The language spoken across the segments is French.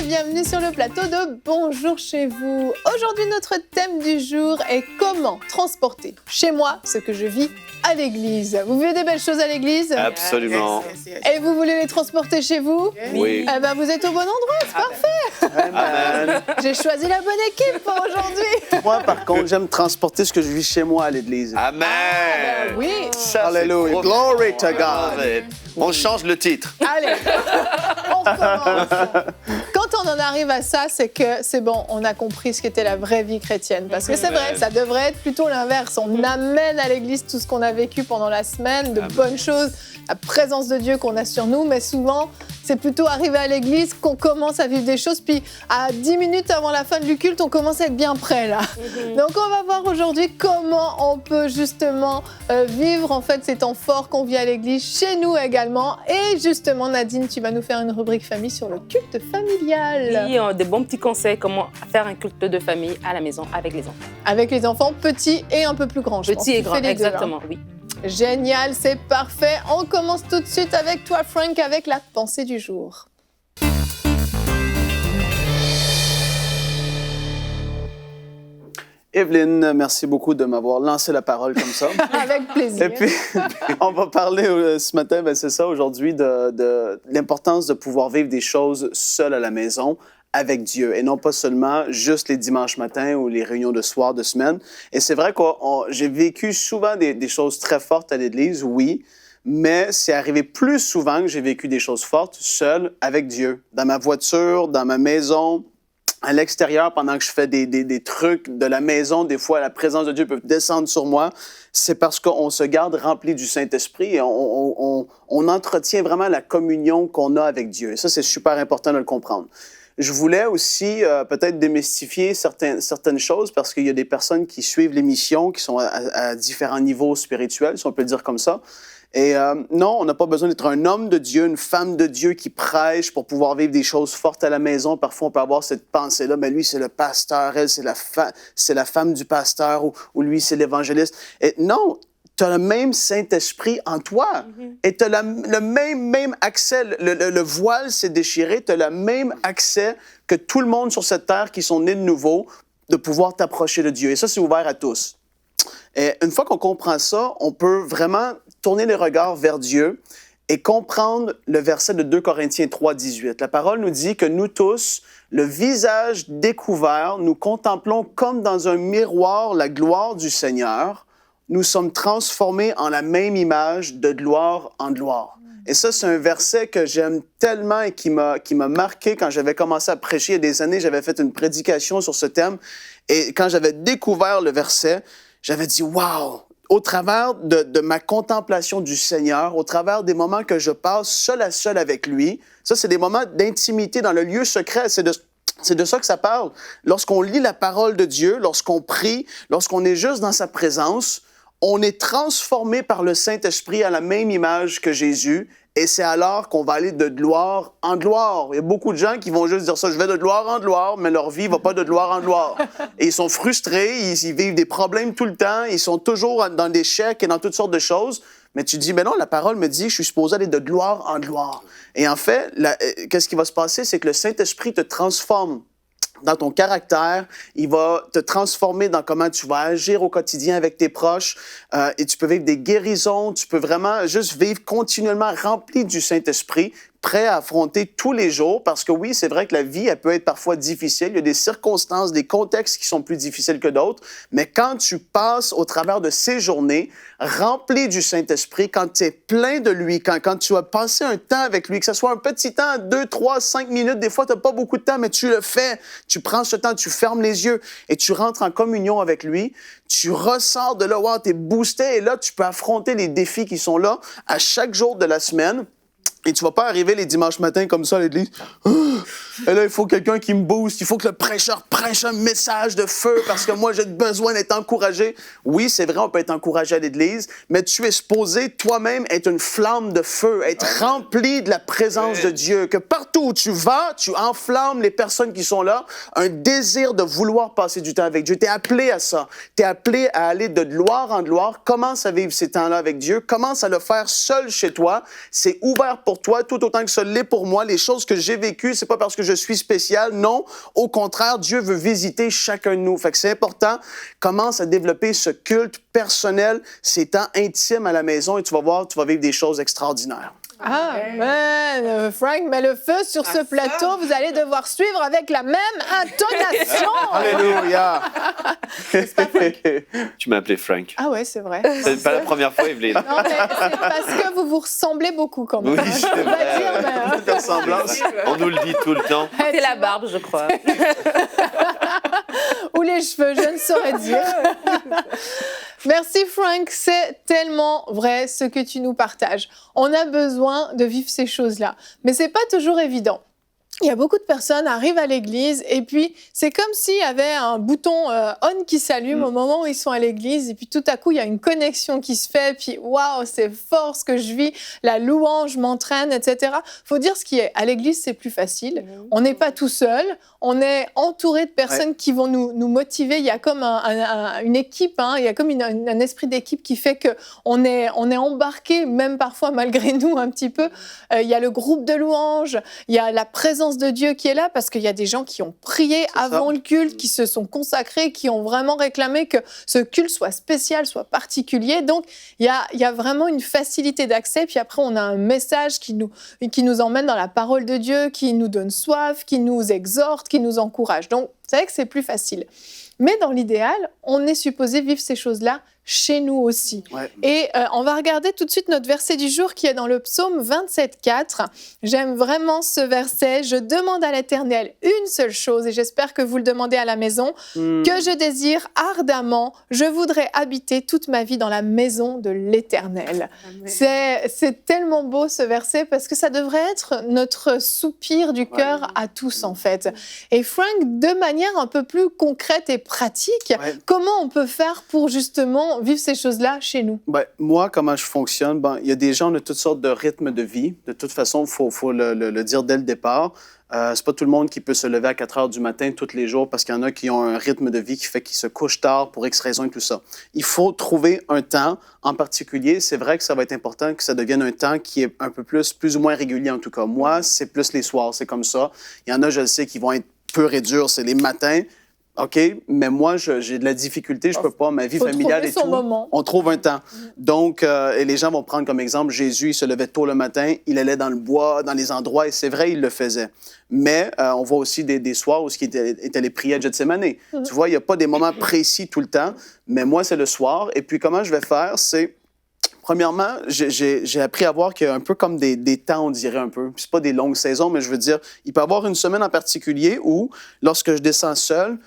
Bienvenue sur le plateau de Bonjour chez vous. Aujourd'hui, notre thème du jour est comment transporter chez moi ce que je vis à l'église. Vous vivez des belles choses à l'église? Absolument. Et vous voulez les transporter chez vous? Oui. Eh ben, vous êtes au bon endroit, c'est parfait. Amen. J'ai choisi la bonne équipe pour aujourd'hui. Moi, par contre, j'aime transporter ce que je vis chez moi à l'église. Amen. ben oui. Ça, Alléluia. c'est Glory to God. On change le titre. Allez, on recommence. Quand on en arrive à ça, c'est que c'est bon, on a compris ce qu'était la vraie vie chrétienne. Parce que c'est vrai, ça devrait être plutôt l'inverse. On amène à l'église tout ce qu'on a vécu pendant la semaine, de bonnes choses, la présence de Dieu qu'on a sur nous, mais souvent, c'est plutôt arrivé à l'église qu'on commence à vivre des choses, puis à 10 minutes avant la fin du culte, on commence à être bien prêt, là. Donc, on va voir aujourd'hui comment on peut justement vivre, en fait, ces temps forts qu'on vit à l'église, chez nous également. Et justement, Nadine, tu vas nous faire une rubrique famille sur le culte familial. Oui, des bons petits conseils, comment faire un culte de famille à la maison avec les enfants. Avec les enfants petits et un peu plus grands, je pense. Petits et Tu grands, fais les deux, exactement, hein. oui. Génial, c'est parfait. On commence tout de suite avec toi, Frank, avec la pensée du jour. Evelyne, merci beaucoup de m'avoir lancé la parole comme ça. Avec plaisir. Et puis, on va parler ce matin, c'est ça, aujourd'hui, de l'importance de pouvoir vivre des choses seul à la maison, avec Dieu, et non pas seulement juste les dimanches matins ou les réunions de soir, de semaine. Et c'est vrai que j'ai vécu souvent des choses très fortes à l'Église, oui, mais c'est arrivé plus souvent que j'ai vécu des choses fortes seul avec Dieu, dans ma voiture, dans ma maison, à l'extérieur, pendant que je fais des trucs de la maison. Des fois, la présence de Dieu peut descendre sur moi. C'est parce qu'on se garde rempli du Saint-Esprit et on entretient vraiment la communion qu'on a avec Dieu. Et ça, c'est super important de le comprendre. Je voulais aussi peut-être démystifier certaines choses parce qu'il y a des personnes qui suivent l'émission qui sont à différents niveaux spirituels, si on peut le dire comme ça. Et non, on n'a pas besoin d'être un homme de Dieu, une femme de Dieu qui prêche pour pouvoir vivre des choses fortes à la maison. Parfois, on peut avoir cette pensée-là, mais lui, c'est le pasteur, elle, c'est la femme du pasteur, ou lui, c'est l'évangéliste. Et non, tu as le même Saint-Esprit en toi. Et tu as le même accès. Le voile s'est déchiré. Tu as le même accès que tout le monde sur cette terre qui sont nés de nouveau, de pouvoir t'approcher de Dieu. Et ça, c'est ouvert à tous. Et une fois qu'on comprend ça, on peut vraiment tourner les regards vers Dieu et comprendre le verset de 2 Corinthiens 3, 18. La parole nous dit que nous tous, le visage découvert, nous contemplons comme dans un miroir la gloire du Seigneur. Nous sommes transformés en la même image de gloire en gloire. Et ça, c'est un verset que j'aime tellement et qui m'a marqué quand j'avais commencé à prêcher il y a des années. J'avais fait une prédication sur ce thème. Et quand j'avais découvert le verset, j'avais dit « Wow! » Au travers de ma contemplation du Seigneur, au travers des moments que je passe seul à seul avec lui, ça, c'est des moments d'intimité dans le lieu secret. C'est de ça que ça parle. Lorsqu'on lit la parole de Dieu, lorsqu'on prie, lorsqu'on est juste dans sa présence, on est transformé par le Saint-Esprit à la même image que Jésus. Et c'est alors qu'on va aller de gloire en gloire. Il y a beaucoup de gens qui vont juste dire ça, je vais de gloire en gloire, mais leur vie ne va pas de gloire en gloire. Et ils sont frustrés, ils vivent des problèmes tout le temps, ils sont toujours dans l'échec et dans toutes sortes de choses. Mais tu dis, mais non, la parole me dit, je suis supposé aller de gloire en gloire. Et en fait, qu'est-ce qui va se passer? C'est que le Saint-Esprit te transforme dans ton caractère, il va te transformer dans comment tu vas agir au quotidien avec tes proches et tu peux vivre des guérisons, tu peux vraiment juste vivre continuellement rempli du Saint-Esprit, prêt à affronter tous les jours parce que oui, c'est vrai que la vie, elle peut être parfois difficile, il y a des circonstances, des contextes qui sont plus difficiles que d'autres, mais quand tu passes au travers de ces journées rempli du Saint-Esprit, quand tu es plein de lui, quand tu as passé un temps avec lui, que ce soit un petit temps, 2, 3, 5 minutes, des fois tu n'as pas beaucoup de temps, mais tu le fais, tu prends ce temps, tu fermes les yeux et tu rentres en communion avec lui, tu ressors de là, wow, tu es boosté et là, tu peux affronter les défis qui sont là à chaque jour de la semaine. Et tu vas pas arriver les dimanches matins comme ça à l'église. Et là, il faut quelqu'un qui me booste. Il faut que le prêcheur prêche un message de feu parce que moi, j'ai besoin d'être encouragé. Oui, c'est vrai, on peut être encouragé à l'église, mais tu es supposé toi-même être une flamme de feu, être rempli de la présence de Dieu. Que partout où tu vas, tu enflammes les personnes qui sont là, un désir de vouloir passer du temps avec Dieu. Tu es appelé à ça. Tu es appelé à aller de gloire en gloire. Commence à vivre ces temps-là avec Dieu. Commence à le faire seul chez toi. C'est ouvert pour toi, tout autant que ça l'est pour moi. Les choses que j'ai vécues, c'est pas parce que je suis spécial. Non, au contraire, Dieu veut visiter chacun de nous. Fait que c'est important. Commence à développer ce culte personnel, ces temps intimes à la maison et tu vas voir, tu vas vivre des choses extraordinaires. Ah, man, Frank met le feu sur ce plateau. Vous allez devoir suivre avec la même intonation. Alléluia! Tu m'as appelé Frank. Ah ouais, c'est vrai. C'est pas la première fois, Evelyne. Non, mais c'est parce que vous vous ressemblez beaucoup quand même. Oui, Je c'est peux pas vrai. dire, mais... De ressemblance. On nous le dit tout le temps. C'est la barbe, je crois. Ou les cheveux, je ne saurais dire. Merci Frank, c'est tellement vrai ce que tu nous partages. On a besoin de vivre ces choses-là, mais c'est pas toujours évident. Il y a beaucoup de personnes arrivent à l'église et puis c'est comme s'il y avait un bouton on qui s'allume au moment où ils sont à l'église et puis tout à coup il y a une connexion qui se fait puis waouh c'est fort ce que je vis, la louange m'entraîne, etc. Faut dire ce qui est, à l'église c'est plus facile, on n'est pas tout seul, on est entouré de personnes qui vont nous motiver, il y a comme une équipe, hein, il y a comme un esprit d'équipe qui fait qu'on est embarqué même parfois malgré nous un petit peu, il y a le groupe de louange, il y a la présence de Dieu qui est là parce qu'il y a des gens qui ont prié avant le culte, qui se sont consacrés, qui ont vraiment réclamé que ce culte soit spécial, soit particulier. Donc, il y a vraiment une facilité d'accès. Puis après, on a un message qui nous emmène dans la parole de Dieu, qui nous donne soif, qui nous exhorte, qui nous encourage. Donc, c'est vrai que c'est plus facile. Mais dans l'idéal, on est supposé vivre ces choses-là chez nous aussi. Ouais. Et on va regarder tout de suite notre verset du jour qui est dans le psaume 27,4. J'aime vraiment ce verset. Je demande à l'Éternel une seule chose, et j'espère que vous le demandez à la maison, que je désire ardemment. Je voudrais habiter toute ma vie dans la maison de l'Éternel. C'est tellement beau ce verset parce que ça devrait être notre soupir du cœur à tous en fait. Et Frank, de manière un peu plus concrète et pratique, comment on peut faire pour justement vivre ces choses-là chez nous? Ben, moi, comment je fonctionne? Ben, il y a des gens de toutes sortes de rythmes de vie. De toute façon, il faut le dire dès le départ. C'est pas tout le monde qui peut se lever à 4 heures du matin tous les jours parce qu'il y en a qui ont un rythme de vie qui fait qu'ils se couchent tard pour X raisons et tout ça. Il faut trouver un temps en particulier. C'est vrai que ça va être important que ça devienne un temps qui est un peu plus ou moins régulier en tout cas. Moi, c'est plus les soirs, c'est comme ça. Il y en a, je le sais, qui vont être purs et durs, c'est les matins. OK, mais moi, j'ai de la difficulté, je peux pas, ma vie familiale et tout. Moment. On trouve un temps. Donc, et les gens vont prendre comme exemple Jésus, il se levait tôt le matin, il allait dans le bois, dans les endroits, et c'est vrai, il le faisait. Mais on voit aussi des soirs où il est allé prier à Gethsémani. Tu vois, il n'y a pas des moments précis tout le temps, mais moi, c'est le soir. Et puis, comment je vais faire, c'est... Premièrement, j'ai appris à voir qu'il y a un peu comme des temps, on dirait un peu. C'est pas des longues saisons, mais je veux dire, il peut y avoir une semaine en particulier où, lorsque je descends seul,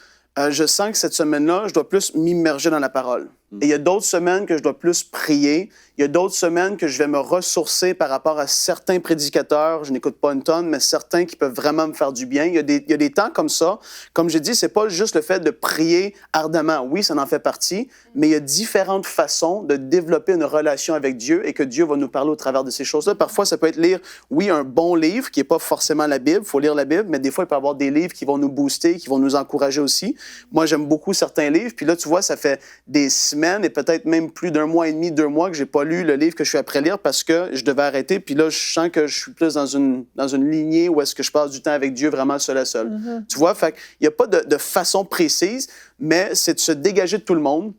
je sens que cette semaine-là, je dois plus m'immerger dans la parole. Et il y a d'autres semaines que je dois plus prier. Il y a d'autres semaines que je vais me ressourcer par rapport à certains prédicateurs. Je n'écoute pas une tonne, mais certains qui peuvent vraiment me faire du bien. Il y a des temps comme ça. Comme j'ai dit, c'est pas juste le fait de prier ardemment. Oui, ça en fait partie, mais il y a différentes façons de développer une relation avec Dieu et que Dieu va nous parler au travers de ces choses-là. Parfois, ça peut être lire, oui, un bon livre qui n'est pas forcément la Bible. Il faut lire la Bible, mais des fois, il peut y avoir des livres qui vont nous booster, qui vont nous encourager aussi. Moi, j'aime beaucoup certains livres. Puis là, tu vois, ça fait des semaines et peut-être même plus d'1 mois et demi, 2 mois que j'ai pas lu le livre que je suis après lire parce que je devais arrêter. Puis là, je sens que je suis plus dans une lignée où est-ce que je passe du temps avec Dieu vraiment seul à seul. Tu vois, fait il n'y a pas de façon précise, mais c'est de se dégager de tout le monde.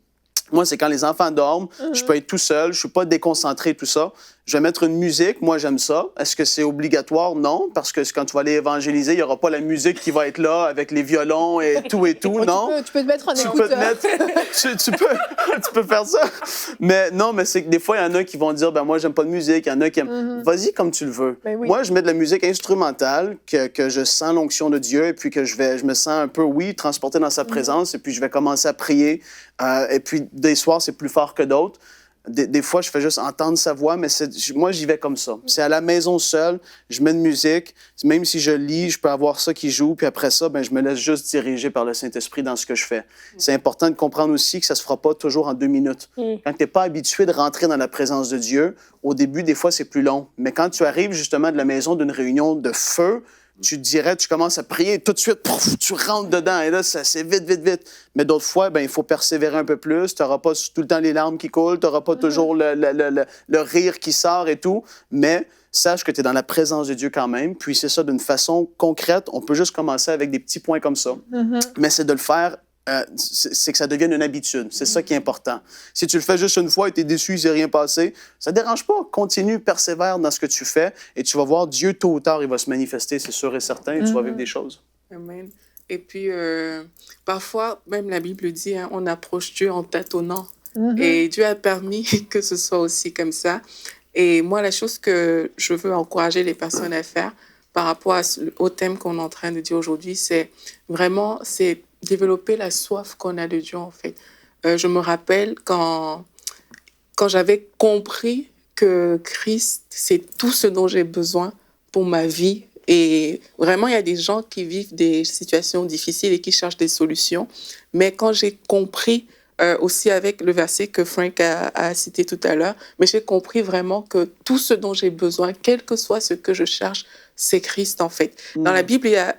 Moi, c'est quand les enfants dorment, je peux être tout seul, je suis pas déconcentré, tout ça. Je vais mettre une musique, moi j'aime ça. Est-ce que c'est obligatoire? Non, parce que quand tu vas aller évangéliser, il n'y aura pas la musique qui va être là avec les violons et tout, non. Tu peux te mettre en écouteur. Tu peux faire ça. Mais non, mais c'est que des fois, il y en a qui vont dire, ben moi, j'aime pas de musique. Il y en a qui aiment. Vas-y comme tu le veux. Ben oui. Moi, je mets de la musique instrumentale, que je sens l'onction de Dieu et puis que je me sens un peu, transporté dans sa présence et puis je vais commencer à prier. Et puis, des soirs, c'est plus fort que d'autres. Des fois, je fais juste entendre sa voix, mais moi, j'y vais comme ça. C'est à la maison seul, je mets de musique. Même si je lis, je peux avoir ça qui joue. Puis après ça, ben, je me laisse juste diriger par le Saint-Esprit dans ce que je fais. C'est important de comprendre aussi que ça ne se fera pas toujours en 2 minutes. Quand tu n'es pas habitué de rentrer dans la présence de Dieu, au début, des fois, c'est plus long. Mais quand tu arrives justement de la maison d'une réunion de feu, tu dirais, tu commences à prier, tout de suite, pouf, tu rentres dedans. Et là, c'est vite, vite, vite. Mais d'autres fois, ben, il faut persévérer un peu plus. Tu n'auras pas tout le temps les larmes qui coulent, tu n'auras pas toujours le rire qui sort et tout. Mais sache que tu es dans la présence de Dieu quand même. Puis c'est ça d'une façon concrète. On peut juste commencer avec des petits points comme ça. Mais c'est de le faire. C'est que ça devienne une habitude. C'est ça qui est important. Si tu le fais juste une fois et tu es déçu, il ne s'est rien passé, ça ne dérange pas. Continue, persévère dans ce que tu fais et tu vas voir Dieu tôt ou tard, il va se manifester, c'est sûr et certain, et tu vas vivre des choses. Amen. Et puis, parfois, même la Bible dit, hein, on approche Dieu en tâtonnant. Et Dieu a permis que ce soit aussi comme ça. Et moi, la chose que je veux encourager les personnes à faire par rapport au thème qu'on est en train de dire aujourd'hui, c'est vraiment développer la soif qu'on a de Dieu, en fait. Je me rappelle quand j'avais compris que Christ, c'est tout ce dont j'ai besoin pour ma vie. Et vraiment, il y a des gens qui vivent des situations difficiles et qui cherchent des solutions. Mais quand j'ai compris, aussi avec le verset que Frank a cité tout à l'heure, mais j'ai compris vraiment que tout ce dont j'ai besoin, quel que soit ce que je cherche, c'est Christ, en fait. Dans la Bible, il y a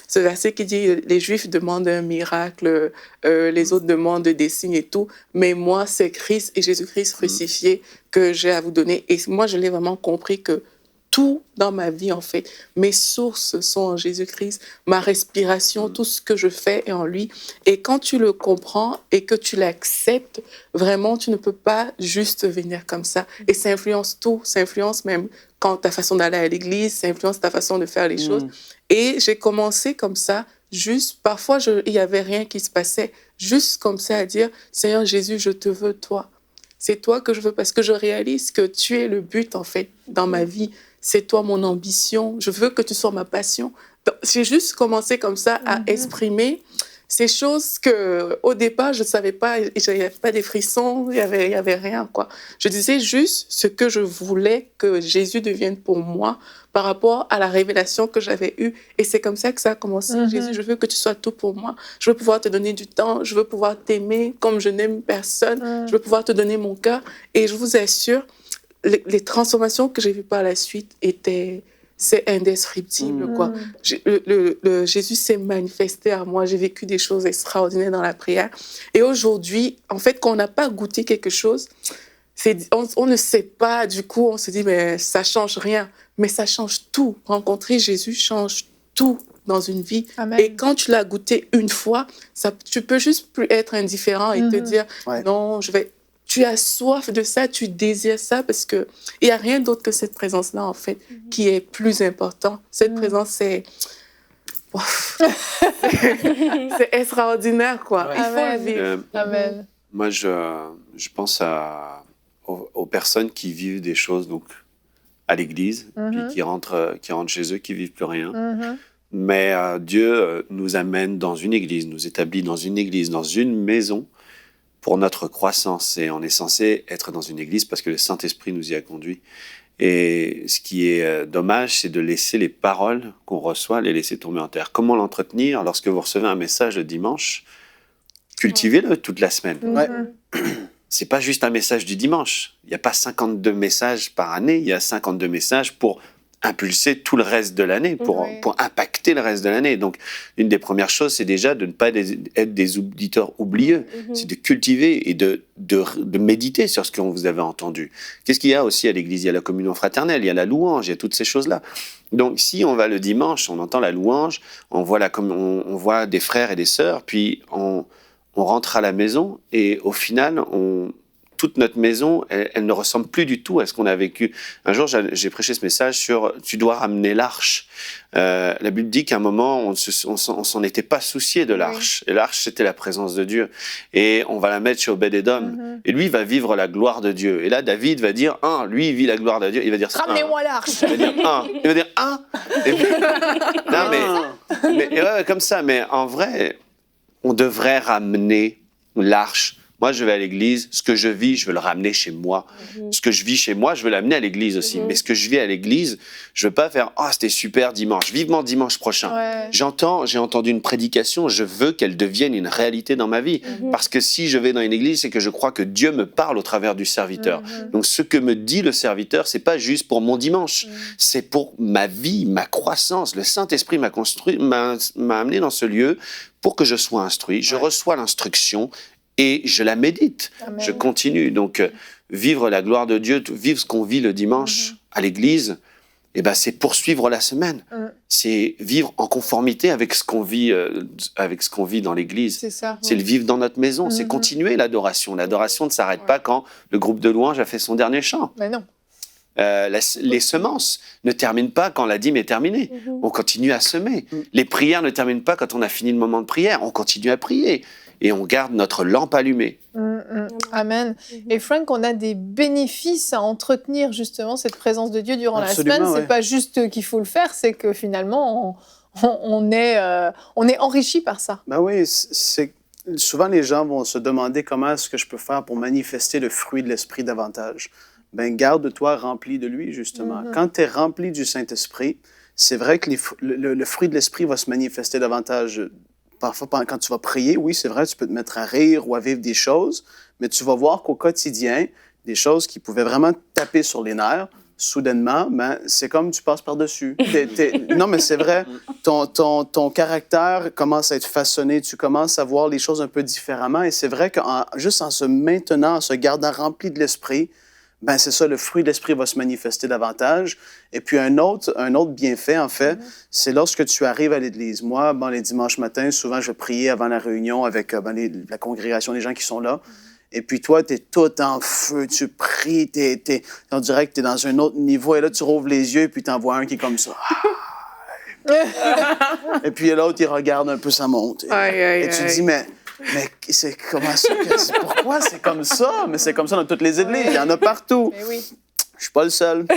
ce verset qui dit « Les Juifs demandent un miracle, les autres demandent des signes et tout, mais moi, c'est Christ et Jésus-Christ crucifié que j'ai à vous donner. » Et moi, je l'ai vraiment compris que tout dans ma vie, en fait, mes sources sont en Jésus-Christ, ma respiration, tout ce que je fais est en lui. Et quand tu le comprends et que tu l'acceptes, vraiment, tu ne peux pas juste venir comme ça. Et ça influence tout, ça influence même quand ta façon d'aller à l'église, ça influence ta façon de faire les choses. Et j'ai commencé comme ça, juste, parfois, il n'y avait rien qui se passait, juste comme ça à dire, Seigneur Jésus, je te veux, toi. C'est toi que je veux parce que je réalise que tu es le but, en fait, dans ma vie. C'est toi mon ambition. Je veux que tu sois ma passion. Donc, j'ai juste commencé comme ça à exprimer ces choses que, au départ, je ne savais pas. Il n'y avait pas des frissons, il n'y avait rien, quoi. Je disais juste ce que je voulais que Jésus devienne pour moi par rapport à la révélation que j'avais eue. Et c'est comme ça que ça a commencé. Jésus, je veux que tu sois tout pour moi. Je veux pouvoir te donner du temps. Je veux pouvoir t'aimer comme je n'aime personne. Je veux pouvoir te donner mon cœur. Et je vous assure, les transformations que j'ai vues par la suite c'est indescriptible, quoi. Jésus s'est manifesté à moi. J'ai vécu des choses extraordinaires dans la prière. Et aujourd'hui, en fait, quand on n'a pas goûté quelque chose, on ne sait pas, du coup, on se dit, mais ça change rien. Mais ça change tout. Rencontrer Jésus change tout dans une vie. Amen. Et quand tu l'as goûté une fois, tu peux juste plus être indifférent et te dire, non, tu as soif de ça, tu désires ça, parce qu'il n'y a rien d'autre que cette présence-là, en fait, qui est plus important. Cette présence, c'est extraordinaire, quoi. Il faut le vivre. Amen. Moi, je pense aux personnes qui vivent des choses donc, à l'église, puis qui rentrent chez eux, qui ne vivent plus rien. Mais Dieu nous amène dans une église, nous établit dans une église, dans une maison, pour notre croissance. Et on est censé être dans une église parce que le Saint-Esprit nous y a conduits. Et ce qui est dommage, c'est de laisser les paroles qu'on reçoit, les laisser tomber en terre. Comment l'entretenir? Lorsque vous recevez un message le dimanche, cultivez-le toute la semaine. C'est pas juste un message du dimanche. Il n'y a pas 52 messages par année, il y a 52 messages pour impulser tout le reste de l'année, pour impacter le reste de l'année. Donc, une des premières choses, c'est déjà de ne pas être des auditeurs oublieux. C'est de cultiver et de méditer sur ce que vous avez entendu. Qu'est-ce qu'il y a aussi à l'église? Il y a la communion fraternelle, il y a la louange, il y a toutes ces choses-là. Donc, si on va le dimanche, on entend la louange, on voit des frères et des sœurs, puis on rentre à la maison et au final, toute notre maison, elle ne ressemble plus du tout à ce qu'on a vécu. Un jour, j'ai prêché ce message sur « tu dois ramener l'arche ». La Bible dit qu'à un moment, on s'en était pas soucié de l'arche. Et l'arche, c'était la présence de Dieu. Et on va la mettre chez Obed-Edom. Et lui, il va vivre la gloire de Dieu. Et là, David va dire « lui, il vit la gloire de Dieu ». Il va dire « ramenez-moi l'arche ». Il va dire « Il va dire « Et puis, non, mais comme ça. Mais en vrai, on devrait ramener l'arche Moi, je vais à l'église. Ce que je vis, je veux le ramener chez moi. Ce que je vis chez moi, je veux l'amener à l'église aussi. Mais ce que je vis à l'église, je veux pas faire « Ah, c'était super dimanche. Vivement dimanche prochain. Ouais. J'ai entendu une prédication. Je veux qu'elle devienne une réalité dans ma vie. Parce que si je vais dans une église, c'est que je crois que Dieu me parle au travers du serviteur. Donc, ce que me dit le serviteur, c'est pas juste pour mon dimanche. C'est pour ma vie, ma croissance. Le Saint-Esprit m'a amené dans ce lieu pour que je sois instruit. Je reçois l'instruction et je la médite. Amen. Je continue. Donc, vivre la gloire de Dieu, vivre ce qu'on vit le dimanche à l'église, eh ben, c'est poursuivre la semaine. C'est vivre en conformité avec ce qu'on vit, dans l'église. C'est ça. C'est le vivre dans notre maison. C'est continuer l'adoration. L'adoration ne s'arrête pas quand le groupe de louanges a fait son dernier chant. Mais non. Les semences ne terminent pas quand la dîme est terminée. On continue à semer. Les prières ne terminent pas quand on a fini le moment de prière. On continue à prier. Et on garde notre lampe allumée. Amen. Et Frank, on a des bénéfices à entretenir justement cette présence de Dieu durant Absolument, la semaine. ouais. C'est pas juste qu'il faut le faire, c'est que finalement, on est enrichi par ça. Ben oui, souvent les gens vont se demander comment est-ce que je peux faire pour manifester le fruit de l'Esprit davantage. Ben garde-toi rempli de lui, justement. Quand tu es rempli du Saint-Esprit, c'est vrai que le fruit de l'Esprit va se manifester davantage. Parfois, quand tu vas prier, oui, c'est vrai, tu peux te mettre à rire ou à vivre des choses, mais tu vas voir qu'au quotidien, des choses qui pouvaient vraiment te taper sur les nerfs, soudainement, ben, c'est comme tu passes par-dessus. Non, mais c'est vrai, ton caractère commence à être façonné, tu commences à voir les choses un peu différemment, et c'est vrai que juste en se maintenant, en se gardant rempli de l'Esprit, ben c'est ça, le fruit de l'Esprit va se manifester davantage. Et puis un autre bienfait, en fait, c'est lorsque tu arrives à l'Église. Moi, les dimanches matins, souvent, je vais prier avant la réunion avec la congrégation, les gens qui sont là. Et puis toi, tu es tout en feu, tu pries, on dirait que tu es dans un autre niveau. Et là, tu rouvres les yeux et puis tu en vois un qui est comme ça. Et puis l'autre, il regarde un peu sa montre. Et tu te dis, mais c'est comment ça? Pourquoi c'est comme ça? Mais c'est comme ça dans toutes les églises. Il y en a partout. Mais oui. Je suis pas le seul.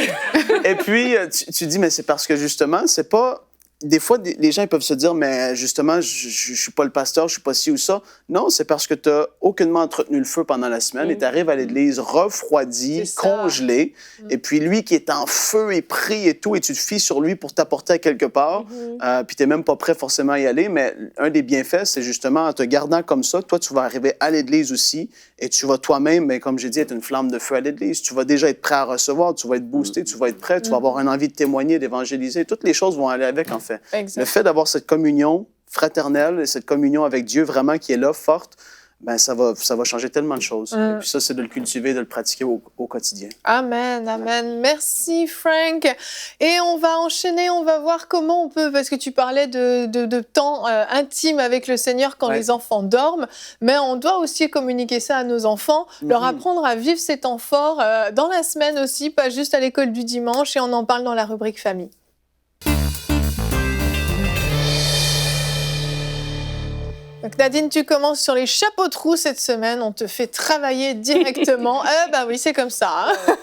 Et puis, tu dis, mais c'est parce que justement, c'est pas... Des fois, les gens ils peuvent se dire, mais justement, je suis pas le pasteur, je suis pas ci ou ça. Non, c'est parce que tu n'as aucunement entretenu le feu pendant la semaine et tu arrives à l'église refroidi, congelé. Et puis lui qui est en feu et prie et tout, et tu te fies sur lui pour t'apporter à quelque part. Puis tu n'es même pas prêt forcément à y aller. Mais un des bienfaits, c'est justement en te gardant comme ça, toi, tu vas arriver à l'église aussi et tu vas toi-même, mais comme j'ai dit, être une flamme de feu à l'église. Tu vas déjà être prêt à recevoir, tu vas être boosté, tu vas être prêt, tu vas avoir une envie de témoigner, d'évangéliser. Toutes les choses vont aller avec, en fait. Exact. Le fait d'avoir cette communion fraternelle et cette communion avec Dieu vraiment qui est là, forte, ben ça va changer tellement de choses. Et puis ça, c'est de le cultiver, de le pratiquer au quotidien. Amen, amen. Merci Frank. Et on va enchaîner, on va voir comment on peut, parce que tu parlais de temps intime avec le Seigneur quand les enfants dorment, mais on doit aussi communiquer ça à nos enfants, leur apprendre à vivre ces temps forts dans la semaine aussi, pas juste à l'école du dimanche, et on en parle dans la rubrique famille. Donc Nadine, tu commences sur les chapeaux de roue cette semaine, on te fait travailler directement. Bah oui, c'est comme ça. Hein.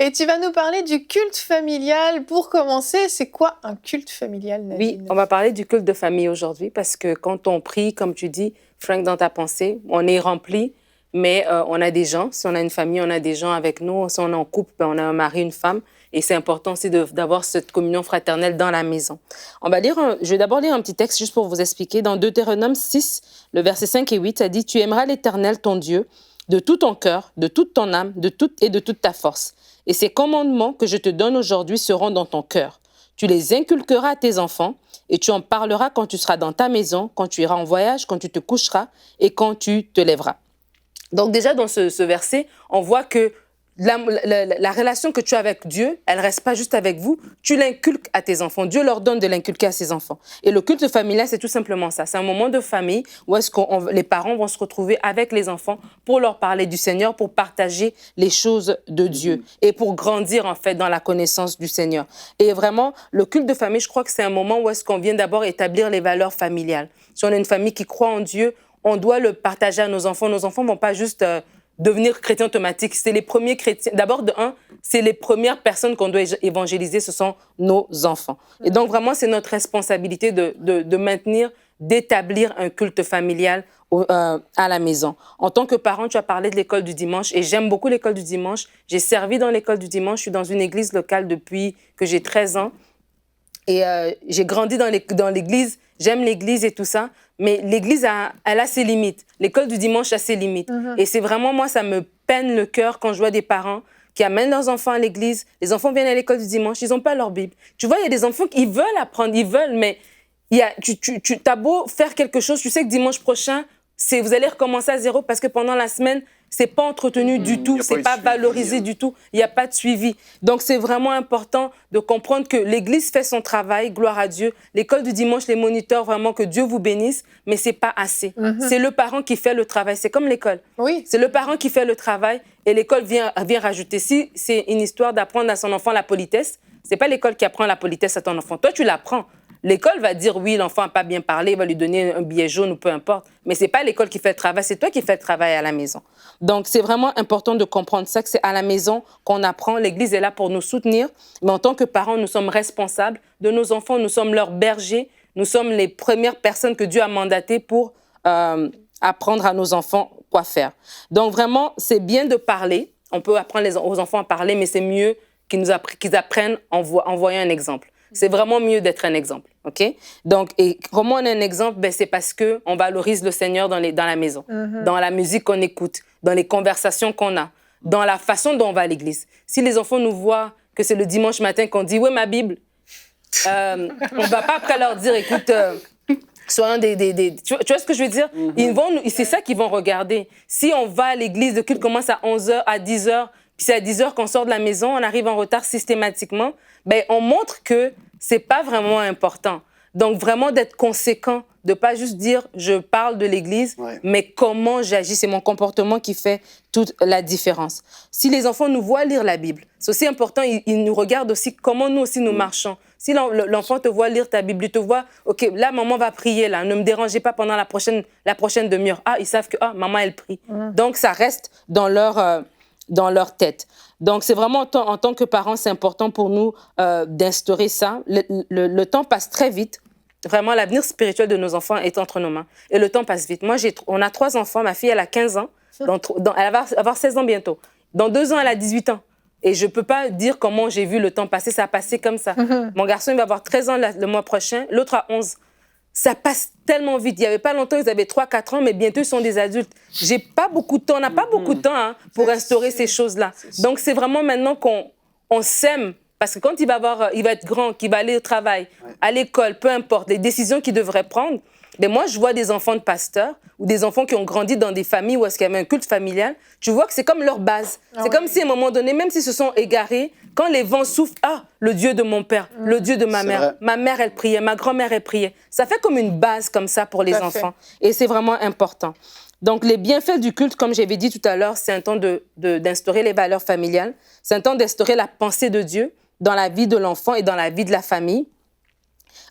Et tu vas nous parler du culte familial. Pour commencer, c'est quoi un culte familial, Nadine? Oui, on va parler du culte de famille aujourd'hui parce que quand on prie, comme tu dis, Frank, dans ta pensée, on est rempli, mais on a des gens. Si on a une famille, on a des gens avec nous. Si on est en couple, ben, on a un mari, une femme. Et c'est important aussi d'avoir cette communion fraternelle dans la maison. Je vais d'abord lire un petit texte juste pour vous expliquer. Dans Deutéronome 6, le verset 5 et 8, ça dit « Tu aimeras l'Éternel, ton Dieu, de tout ton cœur, de toute ton âme, de toute ta force. Et ces commandements que je te donne aujourd'hui seront dans ton cœur. Tu les inculqueras à tes enfants et tu en parleras quand tu seras dans ta maison, quand tu iras en voyage, quand tu te coucheras et quand tu te lèveras. » Donc déjà, dans ce verset, on voit que la relation que tu as avec Dieu, elle ne reste pas juste avec vous, tu l'inculques à tes enfants. Dieu leur donne de l'inculquer à ses enfants. Et le culte familial, c'est tout simplement ça. C'est un moment de famille où est-ce que les parents vont se retrouver avec les enfants pour leur parler du Seigneur, pour partager les choses de Dieu et pour grandir en fait dans la connaissance du Seigneur. Et vraiment, le culte de famille, je crois que c'est un moment où est-ce qu'on vient d'abord établir les valeurs familiales. Si on a une famille qui croit en Dieu, on doit le partager à nos enfants. Nos enfants ne vont pas juste devenir chrétiens automatiques. C'est les premiers chrétiens. D'abord, c'est les premières personnes qu'on doit évangéliser, ce sont nos enfants. Et donc, vraiment, c'est notre responsabilité de maintenir d'établir un culte familial à la maison. En tant que parent, tu as parlé de l'école du dimanche et j'aime beaucoup l'école du dimanche. J'ai servi dans l'école du dimanche. Je suis dans une église locale depuis que j'ai 13 ans et j'ai grandi dans l'église. J'aime l'église et tout ça, mais l'église, elle a ses limites. L'école du dimanche a ses limites. Et c'est vraiment, moi, ça me peine le cœur quand je vois des parents qui amènent leurs enfants à l'église. Les enfants viennent à l'école du dimanche, ils n'ont pas leur Bible. Tu vois, il y a des enfants qui veulent apprendre, ils veulent, mais tu as beau faire quelque chose, tu sais que dimanche prochain, vous allez recommencer à zéro parce que pendant la semaine, c'est pas entretenu du tout, c'est pas valorisé du tout, il n'y a pas de suivi. Donc, c'est vraiment important de comprendre que l'Église fait son travail, gloire à Dieu. L'école du dimanche, les moniteurs, vraiment que Dieu vous bénisse, mais c'est pas assez. C'est le parent qui fait le travail, c'est comme l'école. Oui. C'est le parent qui fait le travail et l'école vient rajouter. Si c'est une histoire d'apprendre à son enfant la politesse, c'est pas l'école qui apprend la politesse à ton enfant. Toi, tu l'apprends. L'école va dire oui, l'enfant n'a pas bien parlé, il va lui donner un billet jaune ou peu importe. Mais ce n'est pas l'école qui fait le travail, c'est toi qui fais le travail à la maison. Donc, c'est vraiment important de comprendre ça, que c'est à la maison qu'on apprend. L'Église est là pour nous soutenir. Mais en tant que parents, nous sommes responsables de nos enfants. Nous sommes leurs bergers. Nous sommes les premières personnes que Dieu a mandatées pour apprendre à nos enfants quoi faire. Donc, vraiment, c'est bien de parler. On peut apprendre aux enfants à parler, mais c'est mieux qu'ils apprennent en voyant un exemple. C'est vraiment mieux d'être un exemple, OK? Donc, et comment on est un exemple? Ben, c'est parce qu'on valorise le Seigneur dans la maison, dans la musique qu'on écoute, dans les conversations qu'on a, dans la façon dont on va à l'église. Si les enfants nous voient que c'est le dimanche matin qu'on dit « Oui, ma Bible », on ne va pas après leur dire « Écoute, soyons Tu vois ce que je veux dire? C'est ça qu'ils vont regarder. Si on va à l'église, le culte commence à 11h, à 10h, puis c'est à 10h qu'on sort de la maison, on arrive en retard systématiquement, ben, on montre que c'est pas vraiment important. Donc, vraiment d'être conséquent, de pas juste dire « je parle de l'Église mais comment j'agis, c'est mon comportement qui fait toute la différence. Si les enfants nous voient lire la Bible, c'est aussi important, ils nous regardent aussi comment nous aussi nous marchons. Si l'enfant te voit lire ta Bible, il te voit « OK, là, maman va prier, là, ne me dérangez pas pendant la prochaine demi-heure. » Ah, ils savent que maman, elle prie. Donc, ça reste dans leur tête. Donc, c'est vraiment, en tant que parents, c'est important pour nous d'instaurer ça. Le temps passe très vite. Vraiment, l'avenir spirituel de nos enfants est entre nos mains. Et le temps passe vite. Moi, on a 3 enfants. Ma fille, elle a 15 ans. Elle va avoir 16 ans bientôt. Dans 2 ans, elle a 18 ans. Et je ne peux pas dire comment j'ai vu le temps passer. Ça a passé comme ça. Mon garçon, il va avoir 13 ans le mois prochain. L'autre a 11. Ça passe tellement vite. Il n'y avait pas longtemps, ils avaient 3-4 ans, mais bientôt, ils sont des adultes. J'ai pas beaucoup de temps. On n'a pas beaucoup de temps pour instaurer ces choses-là. Donc, c'est vraiment maintenant qu'on s'aime. Parce que quand il va être grand, qu'il va aller au travail, à l'école, peu importe, les décisions qu'il devrait prendre, mais moi, je vois des enfants de pasteurs ou des enfants qui ont grandi dans des familles où est-ce qu'il y avait un culte familial. Tu vois que c'est comme leur base. C'est comme si, à un moment donné, même s'ils se sont égarés, quand les vents soufflent, le Dieu de mon père, le Dieu de ma mère. Vrai. Ma mère, elle priait, ma grand-mère, elle priait. Ça fait comme une base comme ça pour les enfants. Et c'est vraiment important. Donc, les bienfaits du culte, comme j'avais dit tout à l'heure, c'est un temps d'instaurer les valeurs familiales. C'est un temps d'instaurer la pensée de Dieu dans la vie de l'enfant et dans la vie de la famille.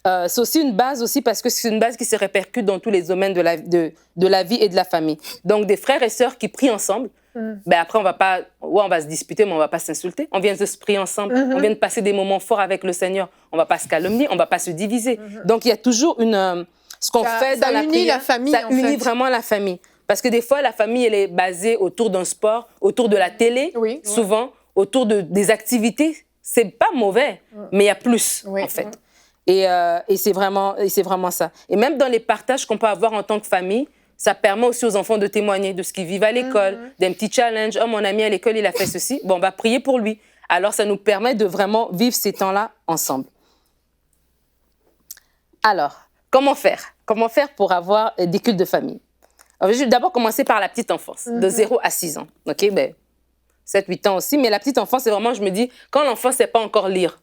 C'est aussi une base aussi parce que c'est une base qui se répercute dans tous les domaines de la vie et de la famille. Donc, des frères et sœurs qui prient ensemble, ben après, on va se disputer, mais on ne va pas s'insulter. On vient de se prier ensemble, on vient de passer des moments forts avec le Seigneur. On ne va pas se calomnier, on ne va pas se diviser. Donc, il y a toujours ce qu'on fait dans la prière, ça unit vraiment la famille. Parce que des fois, la famille, elle est basée autour d'un sport, autour de la télé, souvent, autour des activités. C'est pas mauvais, mais il y a plus, en fait. Et c'est vraiment ça. Et même dans les partages qu'on peut avoir en tant que famille, ça permet aussi aux enfants de témoigner de ce qu'ils vivent à l'école, d'un petit challenge. Oh, mon ami à l'école, il a fait ceci. Bon, on va prier pour lui. Alors, ça nous permet de vraiment vivre ces temps-là ensemble. Alors, comment faire? Comment faire pour avoir des cultes de famille? Alors, je vais d'abord commencer par la petite enfance, de 0 à 6 ans. OK, ben 7-8 ans aussi, mais la petite enfance, c'est vraiment, je me dis, quand l'enfant ne sait pas encore lire,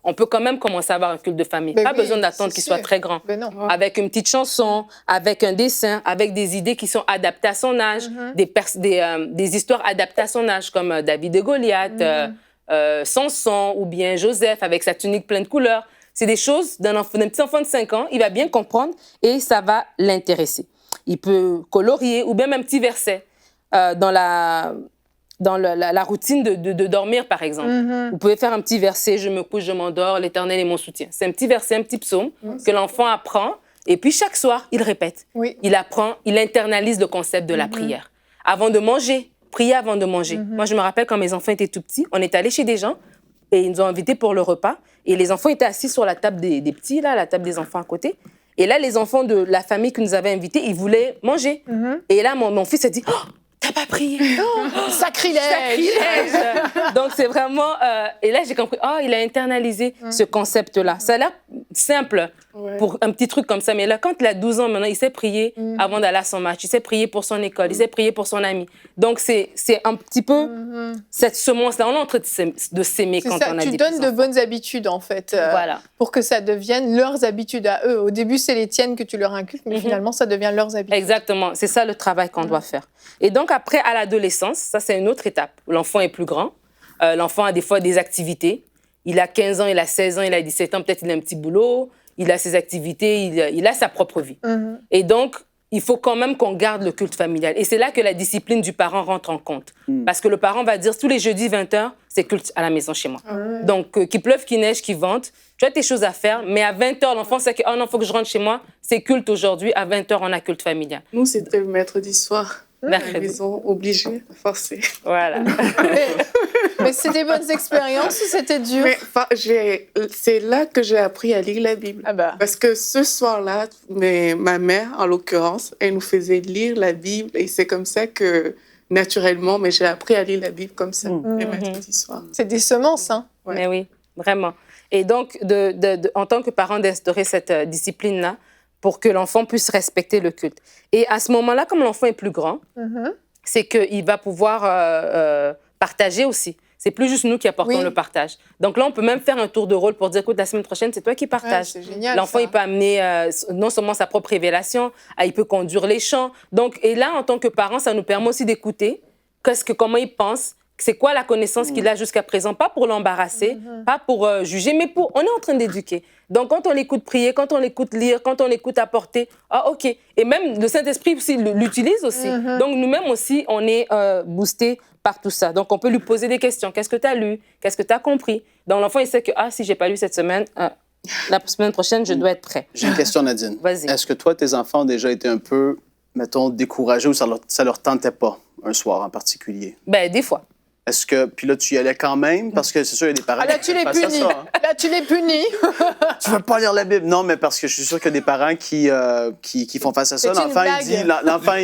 on peut quand même commencer à avoir un culte de famille. Pas besoin d'attendre qu'il soit très grand. Avec une petite chanson, avec un dessin, avec des idées qui sont adaptées à son âge, des histoires adaptées à son âge, comme David et Goliath, Samson ou bien Joseph avec sa tunique pleine de couleurs. C'est des choses d'un petit enfant de 5 ans, il va bien comprendre et ça va l'intéresser. Il peut colorier ou bien un petit verset dans la routine de dormir, par exemple. Vous pouvez faire un petit verset, je me couche, je m'endors, l'Éternel est mon soutien. C'est un petit verset, un petit psaume que l'enfant apprend Et puis chaque soir, il répète. Oui. Il apprend, il internalise le concept de la prière. Avant de manger, prier avant de manger. Moi, je me rappelle quand mes enfants étaient tout petits, on est allé chez des gens et ils nous ont invités pour le repas. Et les enfants étaient assis sur la table des petits, là, la table des enfants à côté. Et là, les enfants de la famille qui nous avait invités, ils voulaient manger. Et là, mon fils a dit, oh, t'as pas prié. Sacrilège. Sacrilège. Donc, c'est vraiment... et là, j'ai compris, il a internalisé ce concept-là. Ça a l'air simple pour un petit truc comme ça. Mais là, quand il a 12 ans, maintenant, il sait prier avant d'aller à son match. Il sait prier pour son école. Il sait prier pour son ami. Donc, c'est un petit peu cette semence-là. On est en train de s'aimer quand on a des Tu donnes de petits-enfants. bonnes habitudes, en fait, Voilà. pour que ça devienne leurs habitudes à eux. Au début, c'est les tiennes que tu leur inculques, mais finalement, ça devient leurs habitudes. Exactement. C'est ça le travail qu'on doit faire. Et donc, après, à l'adolescence, ça, c'est une autre étape. L'enfant est plus grand. L'enfant a des fois des activités. Il a 15 ans, il a 16 ans, il a 17 ans, peut-être il a un petit boulot. Il a ses activités, il a sa propre vie. Et donc, il faut quand même qu'on garde le culte familial. Et c'est là que la discipline du parent rentre en compte. Parce que le parent va dire, tous les jeudis, 20h, c'est culte à la maison chez moi. Donc, qu'il pleuve, qu'il neige, qu'il vente, tu as tes choses à faire, mais à 20h, l'enfant sait que, oh non, il faut que je rentre chez moi, c'est culte aujourd'hui, à 20h, on a culte familial. Nous, c'était le mercredi soir. À la Mercredi. maison, obligé, forcé. Voilà. Mais c'était des bonnes expériences ou c'était dur? Mais c'est là que j'ai appris à lire la Bible. Ah bah. Parce que ce soir-là, ma mère, en l'occurrence, elle nous faisait lire la Bible. Et c'est comme ça que, naturellement, j'ai appris à lire la Bible comme ça, les mercredis soirs. C'est des semences, hein? Ouais. Mais oui, vraiment. Et donc, en tant que parent, d'instaurer cette discipline-là pour que l'enfant puisse respecter le culte. Et à ce moment-là, comme l'enfant est plus grand, c'est qu'il va pouvoir partager aussi. C'est plus juste nous qui apportons le partage. Donc là, on peut même faire un tour de rôle pour dire, écoute, la semaine prochaine, c'est toi qui partages. Ouais, c'est génial, l'enfant, ça. il peut amener non seulement sa propre révélation, il peut conduire les chants. Donc, et là, en tant que parent, ça nous permet aussi d'écouter comment il pense, c'est quoi la connaissance qu'il a jusqu'à présent, pas pour l'embarrasser, pas pour juger, mais on est en train d'éduquer. Donc, quand on l'écoute prier, quand on l'écoute lire, quand on l'écoute apporter, OK. Et même le Saint-Esprit aussi l'utilise aussi. Donc, nous-mêmes aussi, on est boostés par tout ça. Donc, on peut lui poser des questions. Qu'est-ce que tu as lu? Qu'est-ce que tu as compris? Donc, l'enfant, il sait que, si j'ai pas lu cette semaine, la semaine prochaine, je dois être prêt. J'ai une question, Nadine. Vas-y. Est-ce que toi, tes enfants ont déjà été un peu, mettons, découragés ou ça leur tentait pas un soir en particulier? Ben, des fois. Est-ce que, puis là, tu y allais quand même? Parce que c'est sûr, il y a des parents Là, tu les qui font punis. ça. Hein. Là, tu les punis. Tu veux pas lire la Bible? Non, mais parce que je suis sûr qu'il y a des parents qui font face à ça. C'est une L'enfant,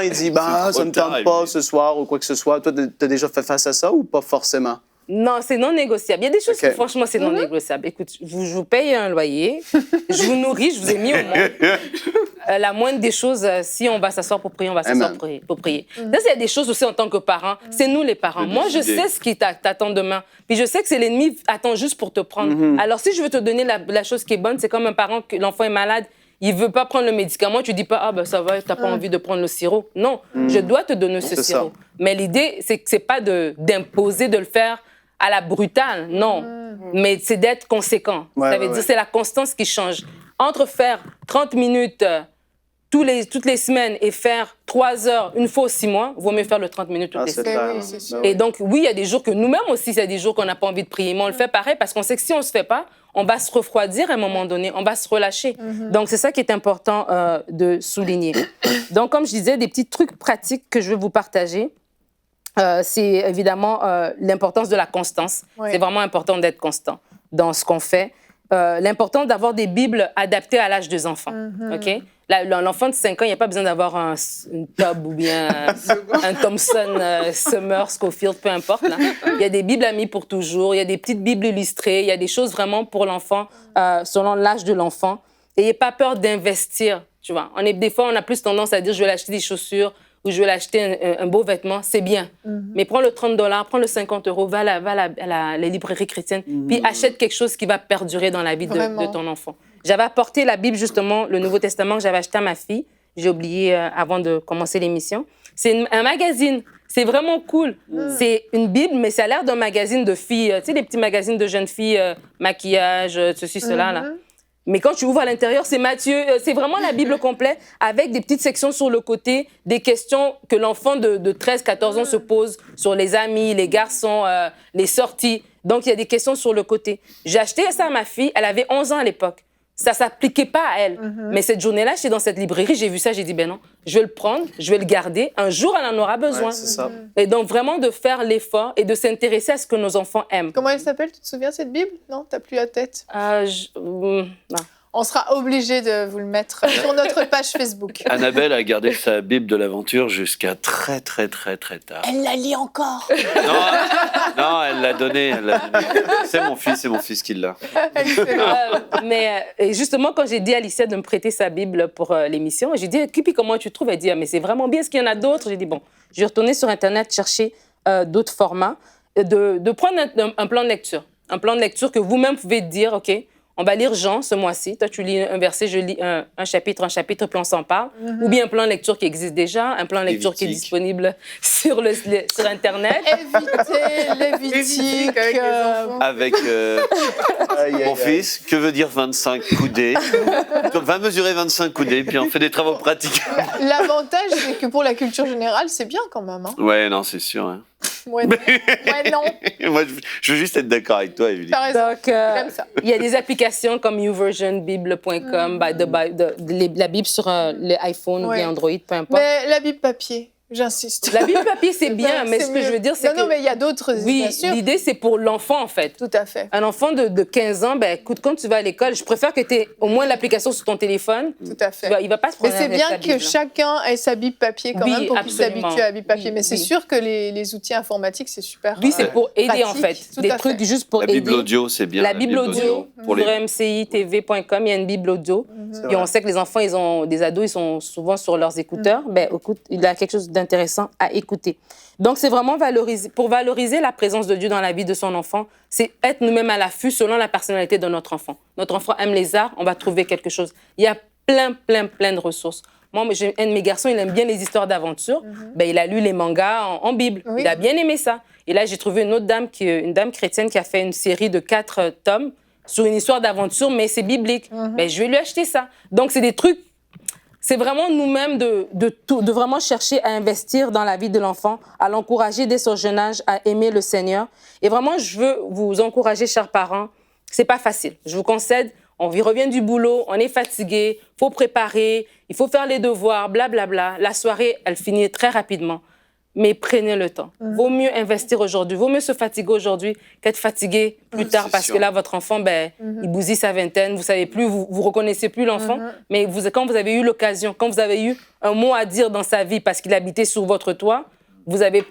il dit, bah, ça me tente pas ce soir ou quoi que ce soit. Toi, t'as déjà fait face à ça ou pas forcément? Non, c'est non négociable. Il y a des choses OK. que, franchement, c'est non négociable. Écoute, je vous paye un loyer, je vous nourris, je vous ai mis au monde. La moindre des choses, si on va s'asseoir pour prier, on va s'asseoir pour prier. Ça, il y a des choses aussi en tant que parents. C'est nous les parents. Moi, je sais ce qui t'attend demain. Puis je sais que c'est l'ennemi attend juste pour te prendre. Alors, si je veux te donner la chose qui est bonne, c'est comme un parent, que l'enfant est malade, il veut pas prendre le médicament, tu dis pas, ça va, t'as pas envie de prendre le sirop. Non, je dois te donner ce sirop. Mais l'idée, c'est pas d'imposer de le faire à la brutale, non. Mais c'est d'être conséquent. Ça veut dire c'est la constance qui change. Entre faire 30 minutes toutes les semaines et faire 3 heures une fois aux 6 mois, vaut mieux faire le 30 minutes toutes les semaines. Oui, c'est sûr. Et donc, oui, il y a des jours que nous-mêmes aussi, il y a des jours qu'on n'a pas envie de prier. Mais on le fait pareil parce qu'on sait que si on ne se fait pas, on va se refroidir à un moment donné, on va se relâcher. Donc, c'est ça qui est important de souligner. Donc, comme je disais, des petits trucs pratiques que je veux vous partager. C'est évidemment l'importance de la constance. Ouais. C'est vraiment important d'être constant dans ce qu'on fait. L'importance d'avoir des Bibles adaptées à l'âge des enfants. OK? L'enfant de 5 ans, il n'y a pas besoin d'avoir une Tob ou bien un Thompson, Summer, Schofield, peu importe. Là. Il y a des Bibles amies pour toujours, il y a des petites Bibles illustrées, il y a des choses vraiment pour l'enfant, selon l'âge de l'enfant. Et n'ayez pas peur d'investir, tu vois. Des fois, on a plus tendance à dire, je vais l'acheter des chaussures ou je vais l'acheter un beau vêtement, c'est bien. Mais prends le $30, prends le 50 €, va à la librairie chrétienne, puis achète quelque chose qui va perdurer dans la vie de ton enfant. J'avais apporté la Bible, justement, le Nouveau Testament que j'avais acheté à ma fille. J'ai oublié avant de commencer l'émission. C'est un magazine. C'est vraiment cool. C'est une Bible, mais ça a l'air d'un magazine de filles. Tu sais, les petits magazines de jeunes filles, maquillage, ceci, cela, là. Mais quand tu ouvres à l'intérieur, c'est Matthieu. C'est vraiment la Bible complète avec des petites sections sur le côté, des questions que l'enfant de 13-14 ans se pose sur les amis, les garçons, les sorties. Donc, il y a des questions sur le côté. J'ai acheté ça à ma fille. Elle avait 11 ans à l'époque. Ça ne s'appliquait pas à elle. Mais cette journée-là, j'étais dans cette librairie, j'ai vu ça, j'ai dit, ben non, je vais le prendre, je vais le garder. Un jour, elle en aura besoin. Ouais, c'est ça. Et donc, vraiment de faire l'effort et de s'intéresser à ce que nos enfants aiment. Comment elle s'appelle? Tu te souviens, cette Bible? Non, t'as plus la tête. Non. On sera obligé de vous le mettre sur notre page Facebook. Annabelle a gardé sa Bible de l'aventure jusqu'à très tard. Elle la lit encore. Non, elle l'a donnée. C'est mon fils qui l'a. Et justement, quand j'ai dit à Alicia de me prêter sa Bible pour l'émission, j'ai dit, Kipi, comment tu trouves? Elle dit, mais c'est vraiment bien, est-ce qu'il y en a d'autres? J'ai dit, bon, je vais retourner sur Internet chercher d'autres formats, de prendre un plan de lecture. Un plan de lecture que vous-même pouvez dire, OK, on va lire Jean ce mois-ci. Toi, tu lis un verset, je lis un chapitre, puis on s'en parle. Ou bien un plan de lecture qui existe déjà, un plan de lecture qui est disponible sur Internet. Évitez Lévitique. Avec mon fils, que veut dire 25 coudées? Va mesurer 25 coudées, puis on fait des travaux pratiques. L'avantage, c'est que pour la culture générale, c'est bien quand même. Hein. Ouais, non, c'est sûr. Hein. Ouais, non. Moi, je veux juste être d'accord avec toi, Émilie. T'as raison. Donc, il y a des applications comme YouVersionBible.com, la Bible sur l'iPhone ou bien Android, peu importe. Mais la Bible papier, j'insiste. La Bible papier, c'est bien, mais ce que je veux dire, c'est que... Non, mais il y a d'autres, oui, bien sûr. l'idée, c'est pour l'enfant, en fait. Tout à fait. Un enfant de 15 ans, ben, écoute, quand tu vas à l'école, je préfère que tu aies au moins l'application sur ton téléphone. Tout à fait. Il va pas se Mais prendre c'est bien que chacun ait sa Bible papier quand même pour qu'il s'habitue à la Bible papier. Mais c'est sûr que les outils informatiques, c'est super. Oui, c'est pour aider, en fait. Tout Des à trucs fait. juste pour aider. La Bible audio, c'est bien. La Bible audio, sur mcitv.com, il y a une Bible audio. Et on sait que les enfants, des ados, ils sont souvent sur leurs écouteurs. Ben, écoute, il y a quelque chose d'intéressant à écouter. Donc, c'est vraiment pour valoriser la présence de Dieu dans la vie de son enfant, c'est être nous-mêmes à l'affût selon la personnalité de notre enfant. Notre enfant aime les arts, on va trouver quelque chose. Il y a plein de ressources. Moi, un de mes garçons, il aime bien les histoires d'aventure. Ben, il a lu les mangas en Bible. Oui. Il a bien aimé ça. Et là, j'ai trouvé une autre dame, une dame chrétienne qui a fait une série de 4 tomes sur une histoire d'aventure, mais c'est biblique. Ben, je vais lui acheter ça. Donc, c'est des trucs. C'est vraiment nous-mêmes de vraiment chercher à investir dans la vie de l'enfant, à l'encourager dès son jeune âge à aimer le Seigneur. Et vraiment, je veux vous encourager, chers parents. C'est pas facile. Je vous concède, on revient du boulot, on est fatigué, faut préparer, il faut faire les devoirs, blablabla. La soirée, elle finit très rapidement. Mais prenez le temps. Vaut mieux investir aujourd'hui, vaut mieux se fatiguer aujourd'hui qu'être fatigué plus tard parce que là, votre enfant, ben, il bousille sa vingtaine, vous savez plus, vous reconnaissez plus l'enfant. Mais quand vous avez eu l'occasion, quand vous avez eu un mot à dire dans sa vie parce qu'il habitait sur votre toit, vous avez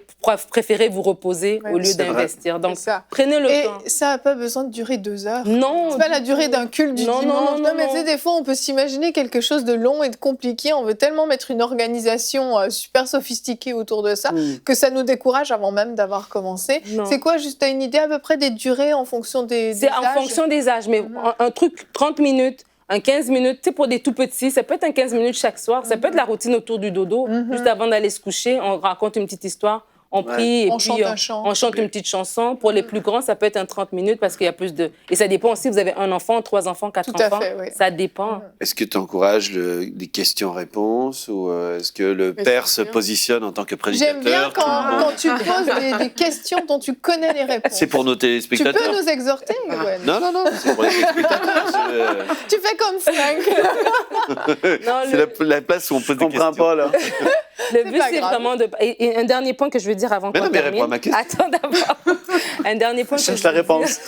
préféré vous reposer au lieu d'investir. Donc, prenez le temps. Et ça n'a pas besoin de durer 2 heures. Non. C'est pas la durée d'un culte du dimanche. Non, mais tu sais, des fois, on peut s'imaginer quelque chose de long et de compliqué. On veut tellement mettre une organisation super sophistiquée autour de ça que ça nous décourage avant même d'avoir commencé. C'est quoi, juste, t'as une idée à peu près des durées en fonction des âges? C'est en fonction des âges, mais un truc 30 minutes, un 15 minutes, tu sais, pour des tout petits, ça peut être un 15 minutes chaque soir, ça peut être la routine autour du dodo, juste avant d'aller se coucher, on raconte une petite histoire, on prie et puis on chante une petite chanson. Pour les plus grands, ça peut être un 30 minutes parce qu'il y a plus de... Et ça dépend aussi, vous avez 1 enfant, 3 enfants, 4 enfants, ça dépend. Est-ce que tu encourages les questions-réponses ou est-ce que le père se positionne en tant que prédicateur? J'aime bien quand tu poses des questions dont tu connais les réponses. C'est pour nos téléspectateurs. Tu peux nous exhorter, Gwen? Non, c'est pour les téléspectateurs. Tu fais comme Frank. C'est la place où on pose des questions. Je comprends pas, là. Le but, c'est vraiment de... Et un dernier point que je veux dire avant qu'on termine... Mais réponds à ma question. Attends d'abord. Un dernier point que je la réponse.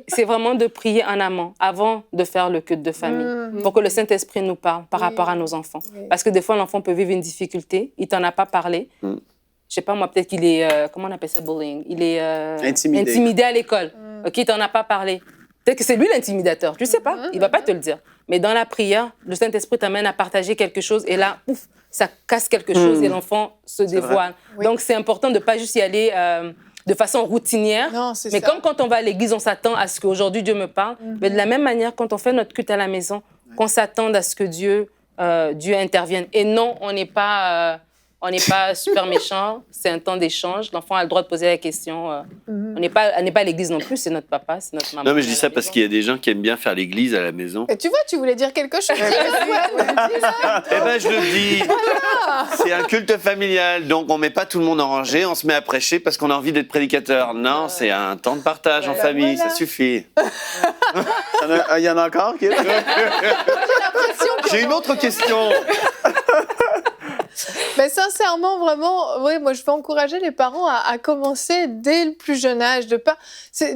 C'est vraiment de prier en amont, avant de faire le culte de famille, pour que le Saint-Esprit nous parle par rapport à nos enfants. Parce que des fois, l'enfant peut vivre une difficulté, il t'en a pas parlé. Je sais pas, moi, peut-être qu'il est... comment on appelle ça, bullying? Il est intimidé à l'école. OK, il t'en a pas parlé. Peut-être que c'est lui l'intimidateur, tu sais pas, il va pas te le dire. Mais dans la prière, le Saint-Esprit t'amène à partager quelque chose et là, ouf, ça casse quelque chose et l'enfant se dévoile. Donc, c'est important de ne pas juste y aller de façon routinière. Non, mais comme quand on va à l'église, on s'attend à ce qu'aujourd'hui Dieu me parle. Mais de la même manière, quand on fait notre culte à la maison, qu'on s'attende à ce que Dieu intervienne. Et non, on n'est pas On n'est pas super méchant, c'est un temps d'échange. L'enfant a le droit de poser la question. On n'est pas à l'église non plus, c'est notre papa, c'est notre maman. Non, mais je dis ça parce qu'il y a des gens qui aiment bien faire l'église à la maison. Et tu vois, tu voulais dire quelque chose. Eh ben, je le dis. C'est un culte familial, donc on met pas tout le monde en rangée, on se met à prêcher parce qu'on a envie d'être prédicateur. Non, c'est un temps de partage en famille, ça suffit. Il y en a encore qui est là? J'ai une autre question. Mais sincèrement, vraiment, oui, moi je veux encourager les parents à commencer dès le plus jeune âge.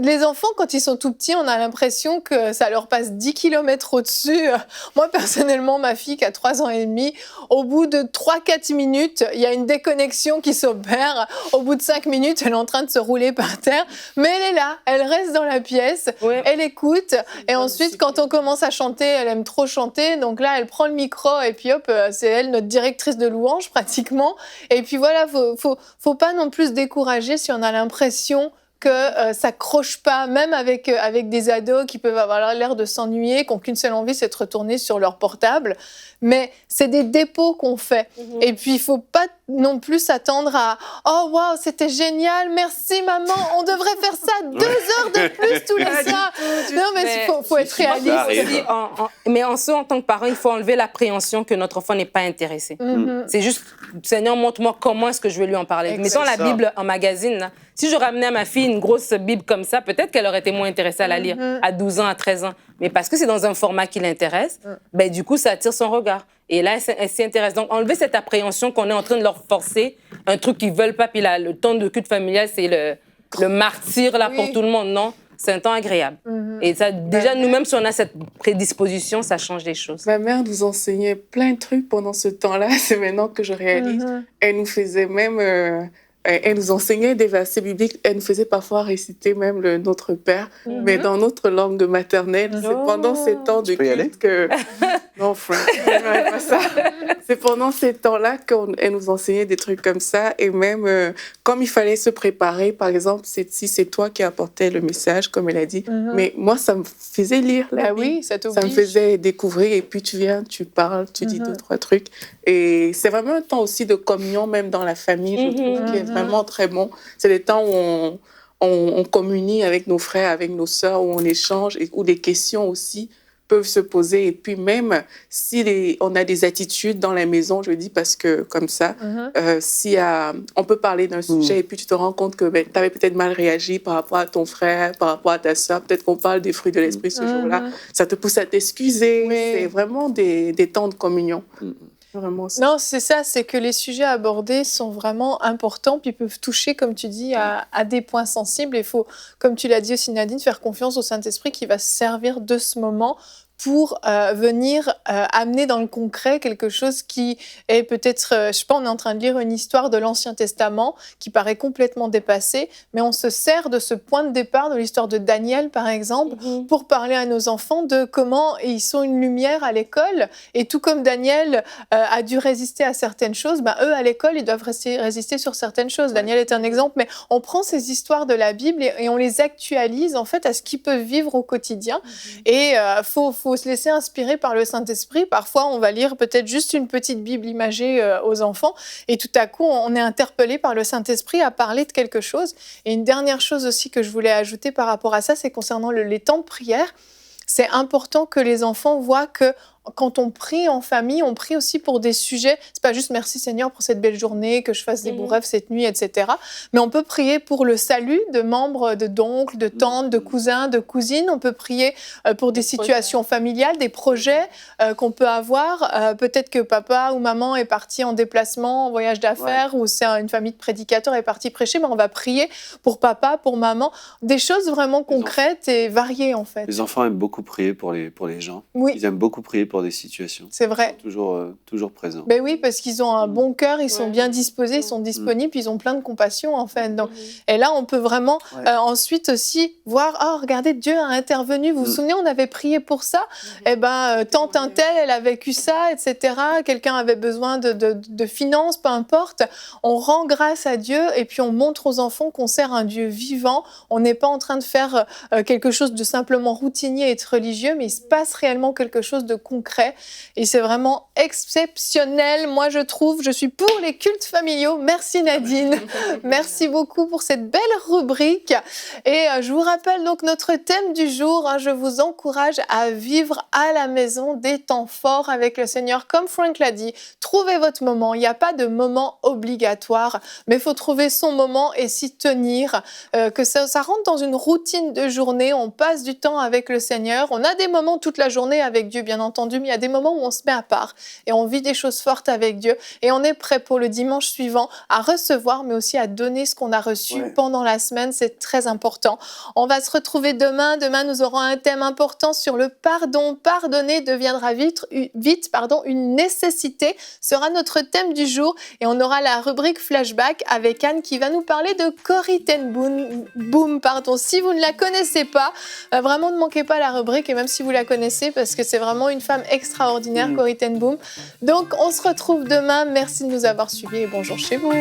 Les enfants, quand ils sont tout petits, on a l'impression que ça leur passe 10 km au-dessus. Moi, personnellement, ma fille qui a 3 ans et demi, au bout de 3-4 minutes, il y a une déconnexion qui s'opère. Au bout de 5 minutes, elle est en train de se rouler par terre. Mais elle est là, elle reste dans la pièce, elle écoute. Et ensuite, quand on commence à chanter, elle aime trop chanter. Donc là, elle prend le micro et puis hop, c'est elle, notre directrice de louange pratiquement. Et puis voilà, faut pas non plus se décourager si on a l'impression que ça croche pas, même avec des ados qui peuvent avoir l'air de s'ennuyer, qui n'ont qu'une seule envie, c'est de retourner sur leur portable. Mais c'est des dépôts qu'on fait. Et puis, il faut pas non plus s'attendre à « Oh, waouh, c'était génial, merci maman, on devrait faire ça 2 heures de plus tous les soirs. » Non, mais il faut être réaliste. Mais en tant que parent, il faut enlever l'appréhension que notre enfant n'est pas intéressé. C'est juste, Seigneur, montre-moi comment est-ce que je vais lui en parler. Mettons la Bible en magazine, là. Si je ramenais à ma fille une grosse Bible comme ça, peut-être qu'elle aurait été moins intéressée à la lire à 12 ans, à 13 ans. Mais parce que c'est dans un format qui l'intéresse, ben, du coup, ça attire son regard. Et là, elle s'y intéresse. Donc, enlever cette appréhension qu'on est en train de leur forcer, un truc qu'ils ne veulent pas, puis là, le temps de culte familial, c'est le martyr là, pour tout le monde. Non, c'est un temps agréable. Et ça, déjà, nous-mêmes, si on a cette prédisposition, ça change les choses. Ma mère nous enseignait plein de trucs pendant ce temps-là. C'est maintenant que je réalise. Elle nous faisait même... elle nous enseignait des versets bibliques. Elle nous faisait parfois réciter même le Notre Père, mais dans notre langue maternelle. C'est pendant ces temps de culte que... Non, Frank, pas ça. C'est pendant ces temps-là qu'elle nous enseignait des trucs comme ça. Et même, comme il fallait se préparer, par exemple, si c'est toi qui apportais le message, comme elle a dit, mais moi, ça me faisait lire la Bible. Ça me faisait découvrir. Et puis, tu viens, tu parles, tu dis 2-3 trucs. Et c'est vraiment un temps aussi de communion, même dans la famille, je trouve, qui est vraiment très bon. C'est des temps où on communie avec nos frères, avec nos sœurs, où on échange, et où des questions aussi peuvent se poser. Et puis même, si on a des attitudes dans la maison, je dis parce que comme ça, si on peut parler d'un sujet et puis tu te rends compte que tu avais peut-être mal réagi par rapport à ton frère, par rapport à ta sœur, peut-être qu'on parle des fruits de l'esprit ce jour-là, ça te pousse à t'excuser. C'est vraiment des temps de communion. Vraiment, non, c'est ça, c'est que les sujets abordés sont vraiment importants, puis peuvent toucher, comme tu dis, à des points sensibles. Il faut, comme tu l'as dit aussi Nadine, faire confiance au Saint-Esprit qui va se servir de ce moment pour venir amener dans le concret quelque chose qui est peut-être, je sais pas, on est en train de lire une histoire de l'Ancien Testament qui paraît complètement dépassée, mais on se sert de ce point de départ de l'histoire de Daniel, par exemple, pour parler à nos enfants de comment ils sont une lumière à l'école, et tout comme Daniel a dû résister à certaines choses, ben, eux, à l'école, ils doivent résister sur certaines choses. Daniel est un exemple, mais on prend ces histoires de la Bible et on les actualise, en fait, à ce qu'ils peuvent vivre au quotidien, et faut se laisser inspirer par le Saint-Esprit. Parfois, on va lire peut-être juste une petite Bible imagée aux enfants et tout à coup, on est interpellé par le Saint-Esprit à parler de quelque chose. Et une dernière chose aussi que je voulais ajouter par rapport à ça, c'est concernant les temps de prière. C'est important que les enfants voient que quand on prie en famille, on prie aussi pour des sujets. C'est pas juste merci Seigneur pour cette belle journée, que je fasse des beaux rêves cette nuit, etc. Mais on peut prier pour le salut de membres, d'oncles, de tantes, de cousins, de cousines. On peut prier pour des situations familiales, des projets qu'on peut avoir. Peut-être que papa ou maman est parti en déplacement, en voyage d'affaires, ou c'est une famille de prédicateurs est partie prêcher. Mais on va prier pour papa, pour maman. Des choses vraiment concrètes et variées, en fait. Les enfants aiment beaucoup prier pour les gens. Oui. Ils aiment beaucoup prier pour des situations. C'est vrai. Toujours présents. Ben oui, parce qu'ils ont un bon cœur, ils sont bien disposés, ils sont disponibles, ils ont plein de compassion, en fait. Donc, et là, on peut vraiment ensuite aussi voir, oh, regardez, Dieu a intervenu. Vous vous souvenez, on avait prié pour ça. Eh ben, tante un tel, elle a vécu ça, etc. Quelqu'un avait besoin de finances, peu importe. On rend grâce à Dieu et puis on montre aux enfants qu'on sert un Dieu vivant. On n'est pas en train de faire quelque chose de simplement routinier et de religieux, mais il se passe réellement quelque chose de concret concret. Et c'est vraiment exceptionnel. Moi, je trouve, je suis pour les cultes familiaux. Merci Nadine. Merci beaucoup pour cette belle rubrique. Et je vous rappelle donc notre thème du jour. Je vous encourage à vivre à la maison des temps forts avec le Seigneur. Comme Frank l'a dit, trouvez votre moment. Il n'y a pas de moment obligatoire, mais il faut trouver son moment et s'y tenir. Que ça rentre dans une routine de journée. On passe du temps avec le Seigneur. On a des moments toute la journée avec Dieu, bien entendu, mais il y a des moments où on se met à part et on vit des choses fortes avec Dieu et on est prêt pour le dimanche suivant à recevoir, mais aussi à donner ce qu'on a reçu pendant la semaine. C'est très important. On va se retrouver demain. Demain, nous aurons un thème important sur le pardon. Pardonner deviendra vite, une nécessité sera notre thème du jour et on aura la rubrique flashback avec Anne qui va nous parler de Corrie ten Boom. Si vous ne la connaissez pas, vraiment ne manquez pas la rubrique et même si vous la connaissez parce que c'est vraiment une femme extraordinaire, Corrie ten Boom. Donc on se retrouve demain. Merci de nous avoir suivis et bonjour chez vous.